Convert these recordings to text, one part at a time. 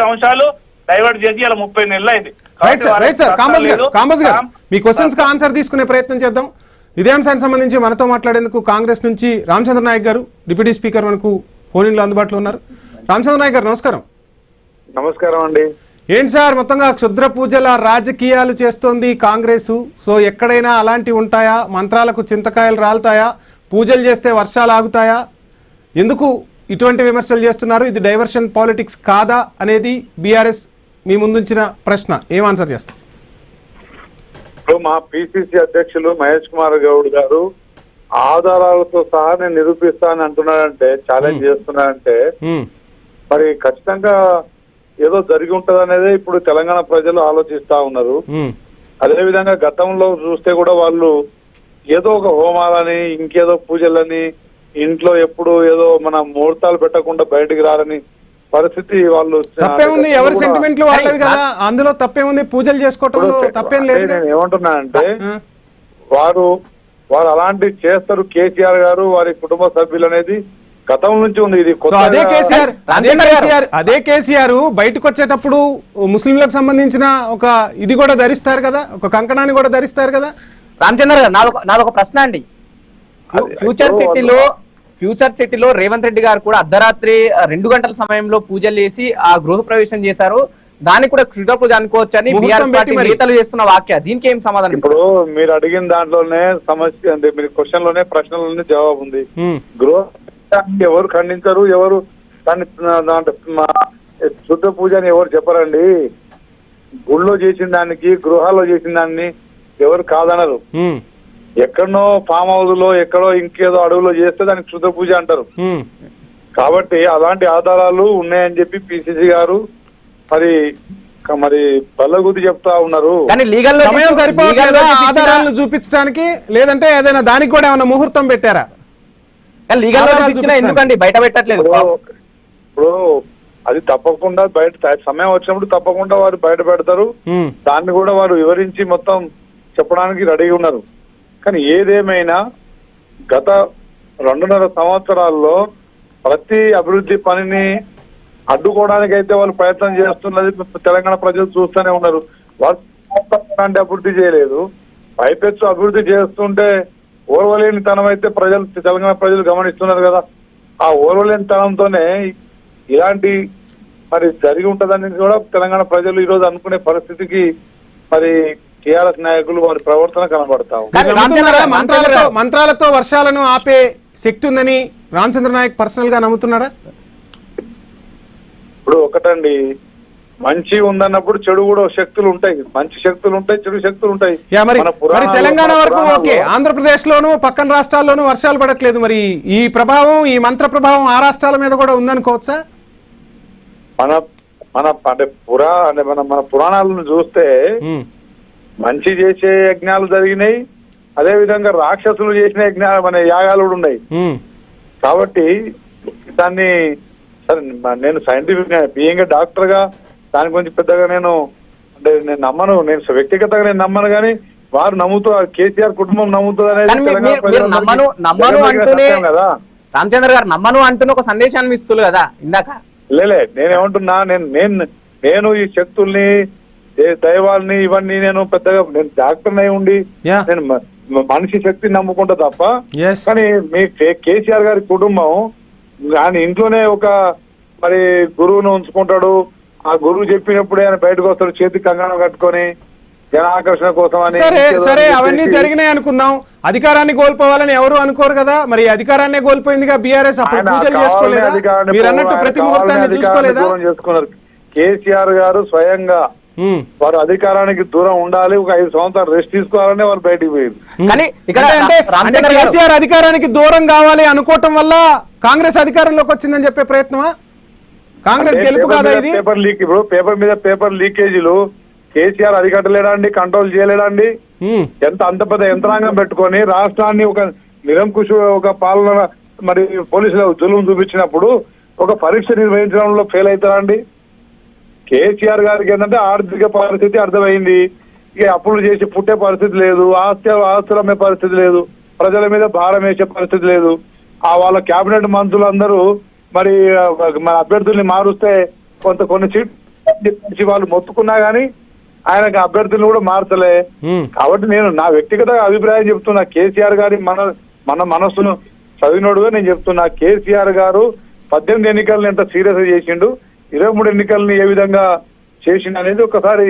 అంశాలు డైవర్ట్ చేసి ఇలా 30 నెలలు అయింది. రైట్ సార్, కాంబోజ్ గారు మీ క్వశ్చన్స్ కి ఆన్సర్ తీసుకునే ప్రయత్నం చేద్దాం. ఇదే అంశానికి సంబంధించి మనతో మాట్లాడేందుకు కాంగ్రెస్ నుంచి రామచంద్ర నాయక్ గారు డిప్యూటీ స్పీకర్ మనకు ఫోన్ లో అందుబాటులో ఉన్నారు. రామచంద్ర నాయక్ గారు నమస్కారం. నమస్కారం అండి. ఏంటి సార్, మొత్తంగా క్షుద్ర పూజల రాజకీయాలు చేస్తోంది కాంగ్రెస్. సో ఎక్కడైనా అలాంటివి ఉంటాయా? మంత్రాలకు చింతకాయలు రాలుతాయా? పూజలు చేస్తే వర్షాలు ఆగుతాయా? ఎందుకు ఇటువంటి విమర్శలు చేస్తున్నారు? ఇది డైవర్షన్ పాలిటిక్స్ కాదా అనేది బీఆర్ఎస్ మీ ముందుంచిన ప్రశ్న. ఏం ఆన్సర్ చేస్తారు? ఇప్పుడు మా పిసిసి అధ్యక్షులు మహేష్ కుమార్ గౌడ్ గారు ఆధారాలతో సహా నేను నిరూపిస్తానని అంటున్నాడంటే, ఛాలెంజ్ చేస్తున్నాడంటే మరి ఖచ్చితంగా ఏదో జరిగి ఉంటది అనేది ఇప్పుడు తెలంగాణ ప్రజలు ఆలోచిస్తా ఉన్నారు. అదేవిధంగా గతంలో చూస్తే కూడా వాళ్ళు ఏదో ఒక హోమాలని ఇంకేదో పూజలని ఇంట్లో ఎప్పుడు ఏదో మన ముహూర్తాలు పెట్టకుండా బయటికి రారని పరిస్థితి వాళ్ళు. తప్పేముంది? ఎవరి సెంటిమెంట్లు వాళ్ళవి కదా, అందులో తప్పేముంది? పూజలు చేసుకోవటంలో తప్పేం లేదు. నేను ఏమంటున్నానంటే వారు అలాంటివి చేస్తారు. కేసీఆర్ గారు వారి కుటుంబ సభ్యులు అనేది గతం నుంచి ఉంది. ఇది అదే కేసీఆర్ బయటకు వచ్చేటప్పుడు ముస్లింలకు సంబంధించిన ఒక ఇది కూడా ధరిస్తారు కదా, ఒక కంకణాన్ని కూడా ధరిస్తారు కదా. రామచంద్ర గారు నాదొక ప్రశ్న అండి. ఫ్యూచర్ సిటీలో రేవంత్ రెడ్డి గారు కూడా అర్ధరాత్రి 2 గంటల సమయంలో పూజలు చేసి ఆ గృహ ప్రవేశం చేశారు. దానికి కూడా క్షుద్ర పూజ అనుకోవచ్చు అని బీఆర్ఎస్ పార్టీ నేతలు చేస్తున్న వ్యాఖ్య, దీనికి ఏం సమాధానం? ఇప్పుడు మీరు అడిగిన దాంట్లోనే సమస్య అంటే మీరు క్వశ్చన్ లోనే ప్రశ్నలోనే జవాబు ఉంది. గృహ ఎవరు ఖండించరు, ఎవరు దాన్ని శుద్ధ పూజ అని ఎవరు చెప్పరండి. గుళ్ళో చేసిన దానికి గృహాల్లో చేసిన దాన్ని ఎవరు కాదనరు. ఎక్కడనో ఫామ్ హౌస్ లో ఎక్కడో ఇంకేదో అడవులో చేస్తే దానికి శుద్ధ పూజ అంటారు. కాబట్టి అలాంటి ఆధారాలు ఉన్నాయని చెప్పి పిసిసి గారు మరి బల్లగుద్ది చెప్తా ఉన్నారు. ఆధారాలను చూపించడానికి, లేదంటే ఏదైనా దానికి కూడా ఏమైనా ముహూర్తం పెట్టారా? ఎందుకండి బయట పెట్టట్లేదు? ఇప్పుడు అది తప్పకుండా బయట సమయం వచ్చినప్పుడు తప్పకుండా వారు బయట పెడతారు. దాన్ని కూడా వారు వివరించి మొత్తం చెప్పడానికి రెడీగా ఉన్నారు. కానీ ఏదేమైనా గత 2.5 సంవత్సరాల్లో ప్రతి అభివృద్ధి పనిని అడ్డుకోవడానికి అయితే వాళ్ళు ప్రయత్నం చేస్తున్నది తెలంగాణ ప్రజలు చూస్తూనే ఉన్నారు. వాళ్ళు అభివృద్ధి చేయలేదు, పైపెచ్చు అభివృద్ధి చేస్తుంటే ఓర్వలేని తనం అయితే తెలంగాణ ప్రజలు గమనిస్తున్నారు కదా. ఆ ఓర్వలేని తనంతోనే ఇలాంటి మరి జరిగి ఉంటదని కూడా తెలంగాణ ప్రజలు ఈ రోజు అనుకునే పరిస్థితికి మరి టీఆర్ఎస్ నాయకులు వారి ప్రవర్తన కనబడతాం. మంత్రాలతో వర్షాలను ఆపే శక్తి ఉందని రామచంద్ర నాయక్ పర్సనల్ గా నమ్ముతున్నారా? ఇప్పుడు ఒకటండి, మంచి ఉందన్నప్పుడు చెడు కూడా శక్తులు ఉంటాయి. మంచి శక్తులు ఉంటాయి, చెడు శక్తులు ఉంటాయి. తెలంగాణ వరకు ఓకే, ఆంధ్రప్రదేశ్ లోను పక్కన రాష్ట్రాల్లోనూ వర్షాలు పడట్లేదు. మరి ఈ ప్రభావం, ఈ మంత్ర ప్రభావం ఆ రాష్ట్రాల మీద కూడా ఉందనుకోవచ్చా? మన పురాణాలను చూస్తే మంచి చేసే యజ్ఞాలు జరిగినాయి, అదే విధంగా రాక్షసులు చేసిన యజ్ఞాలు మన యాగాలు కూడా ఉన్నాయి. కాబట్టి దాన్ని నేను సైంటిఫిక్ గా బీయింగ్ డాక్టర్ గా దాని గురించి పెద్దగా నేను నమ్మను. నేను వ్యక్తిగతంగా నేను నమ్మను, కానీ వారు నమ్ముతారు, కేసీఆర్ కుటుంబం నమ్ముతుంది అనేది కదా. రామచంద్ర గారు నమ్మను అంటూనే ఒక సందేశాన్ని ఇస్తున్నారు కదా ఇందాక. నేనేమంటున్నా, నేను ఈ శక్తుల్ని దైవాల్ని ఇవన్నీ నేను పెద్దగా నేను డాక్టర్ అయి ఉండి నేను మనిషి శక్తిని నమ్ముకుంటా తప్ప. కానీ మీ కేసీఆర్ గారి కుటుంబం ఆయన ఇంట్లోనే ఒక మరి గురువును ఉంచుకుంటాడు. ఆ గురువు చెప్పినప్పుడే ఆయన బయటకు వస్తాడు చేతికి కంగణం కట్టుకొని జనాకర్షణ కోసం అని. సరే అవన్నీ జరిగినాయి అనుకుందాం. అధికారాన్ని కోల్పోవాలని ఎవరు అనుకోరు కదా. మరి అధికారాన్ని కోల్పోయిందిగా బీఆర్ఎస్. మీరు అన్నట్టు ప్రతి ముహూర్తాన్ని చేసుకున్నారు. కేసీఆర్ గారు స్వయంగా వారు అధికారానికి దూరం ఉండాలి, ఒక 5 సంవత్సరాలు రెస్ట్ తీసుకోవాలని వారు బయటికి పోయారు. కేసీఆర్ అధికారానికి దూరం కావాలి అనుకోవటం వల్ల కాంగ్రెస్ అధికారంలోకి వచ్చిందని చెప్పే ప్రయత్నమా? కాంగ్రెస్ గెలుపు కాదా ఇది? పేపర్ లీక్, ఇప్పుడు పేపర్ మీద పేపర్ లీకేజీలు కేసీఆర్ అధికట్టలేడా అండి, కంట్రోల్ చేయలేడా అండి? అంత పెద్ద యంత్రాంగం పెట్టుకొని రాష్ట్రాన్ని ఒక నిరంకుశ ఒక పాలన మరి పోలీసులు జులుం చూపించినప్పుడు ఒక పరీక్ష నిర్వహించడంలో ఫెయిల్ అవుతారా అండి? కేసీఆర్ గారికి ఏంటంటే ఆర్థిక పరిస్థితి అర్థమైంది, ఇక అప్పులు చేసి పుట్టే పరిస్థితి లేదు, ఆస్తులు అమ్మే పరిస్థితి లేదు, ప్రజల మీద భారం వేసే పరిస్థితి లేదు. వాళ్ళ కేబినెట్ మంత్రులందరూ మరి మన అభ్యర్థుల్ని మారుస్తే కొన్ని సీట్లు అని చెప్పేసి వాళ్ళు మొత్తుకున్నా గానీ ఆయనకు అభ్యర్థులను కూడా మార్చలే. కాబట్టి నేను నా వ్యక్తిగత అభిప్రాయం చెప్తున్నా, కేసీఆర్ గారి మన మనస్సును చదివినోడుగా నేను చెప్తున్నా, కేసీఆర్ గారు 18 ఎన్నికలను ఎంత సీరియస్ గా చేసిండు, 23 ఎన్నికల్ని ఏ విధంగా చేసిండు అనేది ఒకసారి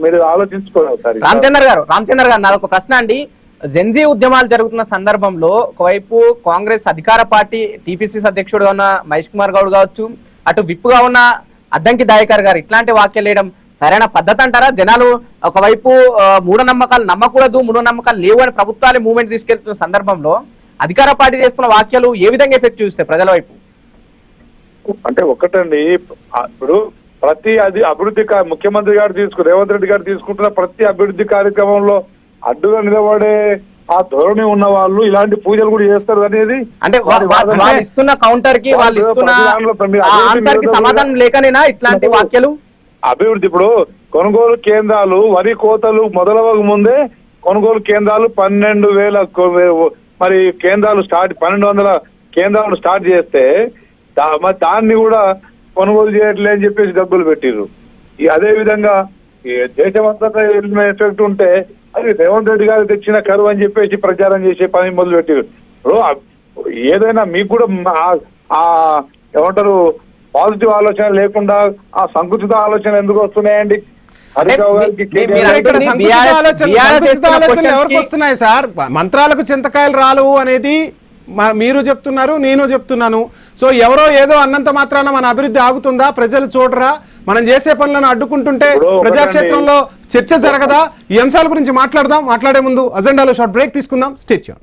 మీరు ఆలోచించుకోవాలి ఒకసారి. రామచంద్ర గారు నాదొక ప్రశ్న అండి. జెన్జీ ఉద్యమాలు జరుగుతున్న సందర్భంలో ఒకవైపు కాంగ్రెస్ అధికార పార్టీ టీపీసీసీ అధ్యక్షుడుగా ఉన్న మహేష్ కుమార్ గౌడ్ కావచ్చు, అటు విప్పుగా ఉన్న అద్దంకి దయాకర్ గారు ఇట్లాంటి వ్యాఖ్యలు వేయడం సరైన పద్ధతి అంటారా? జనాలు ఒకవైపు మూఢనమ్మకాలు నమ్మకూడదు, మూఢనమ్మకాలు లేవు అని ప్రభుత్వాలే మూవ్మెంట్ తీసుకెళ్తున్న సందర్భంలో అధికార పార్టీ చేస్తున్న వ్యాఖ్యలు ఏ విధంగా ఎఫెక్ట్ చూస్తే ప్రజల వైపు? అంటే ఒకటండి, ఇప్పుడు ప్రతి అభివృద్ధి ముఖ్యమంత్రి గారు రేవంత్ రెడ్డి గారు తీసుకుంటున్న ప్రతి అభివృద్ధి కార్యక్రమంలో అడ్డుగా నిలబడే ఆ ధోరణి ఉన్న వాళ్ళు ఇలాంటి పూజలు కూడా చేస్తారు అనేది అంటే వాళ్ళు ఇస్తున్న కౌంటర్ కి వాళ్ళు ఇస్తున్న ఆన్సర్ కి సమాధానం లేకనేనా ఇట్లాంటి వ్యాఖ్యలు? అభివృద్ధి ఇప్పుడు కొనుగోలు కేంద్రాలు వరి కోతలు మొదలవక ముందే కొనుగోలు కేంద్రాలు 12,000 మరి కేంద్రాలు 1200 కేంద్రాలు స్టార్ట్ చేస్తే మరి దాన్ని కూడా కొనుగోలు చేయట్లే అని చెప్పేసి డబ్బులు పెట్టిర్రు. అదే విధంగా దేశమంతా ఎఫెక్ట్ ఉంటే అది రేవంత్ రెడ్డి గారు తెచ్చిన కరువు అని చెప్పేసి ప్రచారం చేసే పని మొదలు పెట్టారు. ఏదైనా మీకు కూడా ఏమంటారు పాజిటివ్ ఆలోచన లేకుండా ఆ సంకుచిత ఆలోచన ఎందుకు వస్తున్నాయండి? ఎవరికి వస్తున్నాయి సార్? మంత్రాలకు చింతకాయలు రాలవు అనేది మీరు చెప్తున్నారు, నేను చెప్తున్నాను. సో ఎవరో ఏదో అన్నంత మాత్రాన మన అభివృద్ధి ఆగుతుందా? ప్రజలు చూడరా? మనం చేసే పనులను అడ్డుకుంటుంటే ప్రజాక్షేత్రంలో చర్చ జరగదా? ఈ అంశాల గురించి మాట్లాడదాం. మాట్లాడే ముందు అజెండాలో షార్ట్ బ్రేక్ తీసుకుందాం. Stay tune.